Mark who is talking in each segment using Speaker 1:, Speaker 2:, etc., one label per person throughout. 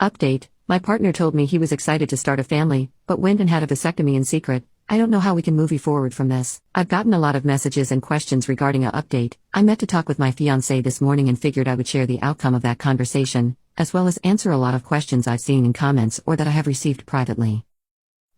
Speaker 1: Update: my partner told me he was excited to start a family, but went and had a vasectomy in secret. I don't know how we can move forward from this. I've gotten a lot of messages and questions regarding a update. I met to talk with my fiancé this morning and figured I would share the outcome of that conversation, as well as answer a lot of questions I've seen in comments or that I have received privately.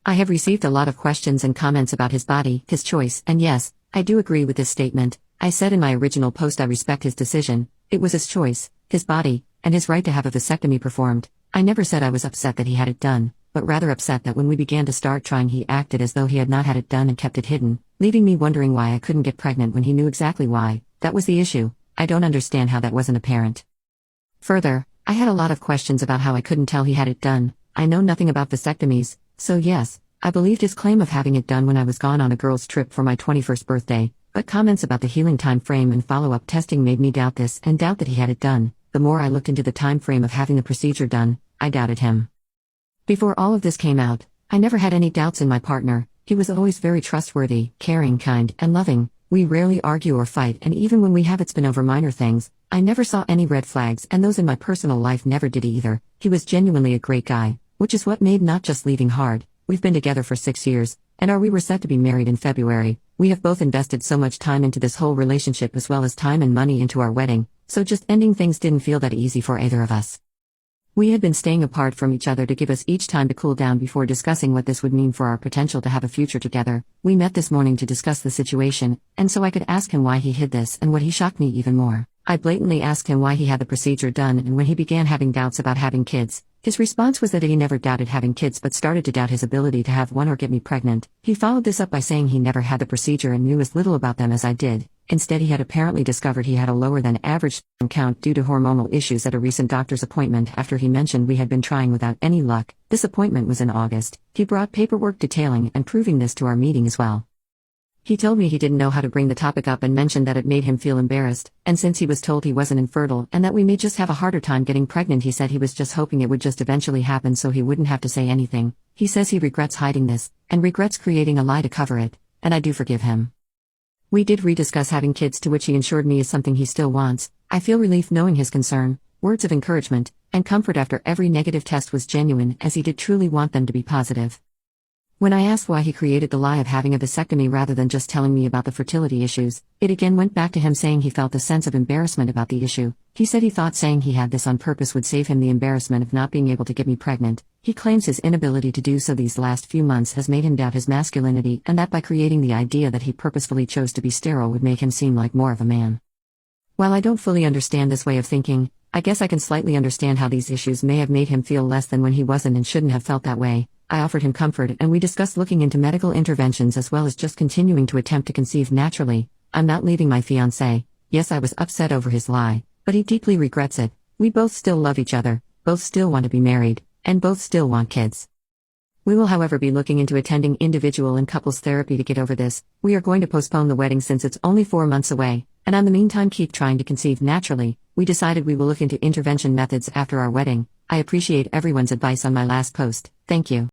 Speaker 1: I have received a lot of questions and comments about his body, his choice, and yes, I do agree with this statement. I said in my original post I respect his decision. It was his choice, his body, and his right to have a vasectomy performed. I never said I was upset that he had it done, but rather upset that when we began to start trying he acted as though he had not had it done and kept it hidden, leaving me wondering why I couldn't get pregnant when he knew exactly why. That was the issue. I don't understand how that wasn't apparent. Further, I had a lot of questions about how I couldn't tell he had it done. I know nothing about vasectomies, so yes, I believed his claim of having it done when I was gone on a girls' trip for my 21st birthday, but comments about the healing time frame and follow-up testing made me doubt this and doubt that he had it done. The more I looked into the time frame of having the procedure done, I doubted him. Before all of this came out, I never had any doubts in my partner. He was always very trustworthy, caring, kind, and loving. We rarely argue or fight, and even when we have, it's been over minor things. I never saw any red flags, and those in my personal life never did either. He was genuinely a great guy, which is what made not just leaving hard. We've been together for 6 years, and we were set to be married in February. We have both invested so much time into this whole relationship as well as time and money into our wedding, so just ending things didn't feel that easy for either of us. We had been staying apart from each other to give us each time to cool down before discussing what this would mean for our potential to have a future together. We met this morning to discuss the situation, and so I could ask him why he hid this, and what he shocked me even more. I blatantly asked him why he had the procedure done, and when he began having doubts about having kids. His response was that he never doubted having kids but started to doubt his ability to have one or get me pregnant. He followed this up by saying he never had the procedure and knew as little about them as I did. Instead, he had apparently discovered he had a lower than average sperm count due to hormonal issues at a recent doctor's appointment after he mentioned we had been trying without any luck. This appointment was in August. He brought paperwork detailing and proving this to our meeting as well. He told me he didn't know how to bring the topic up and mentioned that it made him feel embarrassed, and since he was told he wasn't infertile and that we may just have a harder time getting pregnant, he said he was just hoping it would just eventually happen so he wouldn't have to say anything. He says he regrets hiding this, and regrets creating a lie to cover it, and I do forgive him. We did rediscuss having kids, to which he assured me is something he still wants. I feel relief knowing his concern, words of encouragement, and comfort after every negative test was genuine, as he did truly want them to be positive. When I asked why he created the lie of having a vasectomy rather than just telling me about the fertility issues, it again went back to him saying he felt a sense of embarrassment about the issue. He said he thought saying he had this on purpose would save him the embarrassment of not being able to get me pregnant. He claims his inability to do so these last few months has made him doubt his masculinity, and that by creating the idea that he purposefully chose to be sterile would make him seem like more of a man. While I don't fully understand this way of thinking, I guess I can slightly understand how these issues may have made him feel less than when he wasn't and shouldn't have felt that way. I offered him comfort and we discussed looking into medical interventions as well as just continuing to attempt to conceive naturally. I'm not leaving my fiancé. Yes, I was upset over his lie, but he deeply regrets it. We both still love each other, both still want to be married, and both still want kids. We will, however, be looking into attending individual and couples therapy to get over this. We are going to postpone the wedding since it's only 4 months away, and in the meantime keep trying to conceive naturally. We decided we will look into intervention methods after our wedding. I appreciate everyone's advice on my last post. Thank you.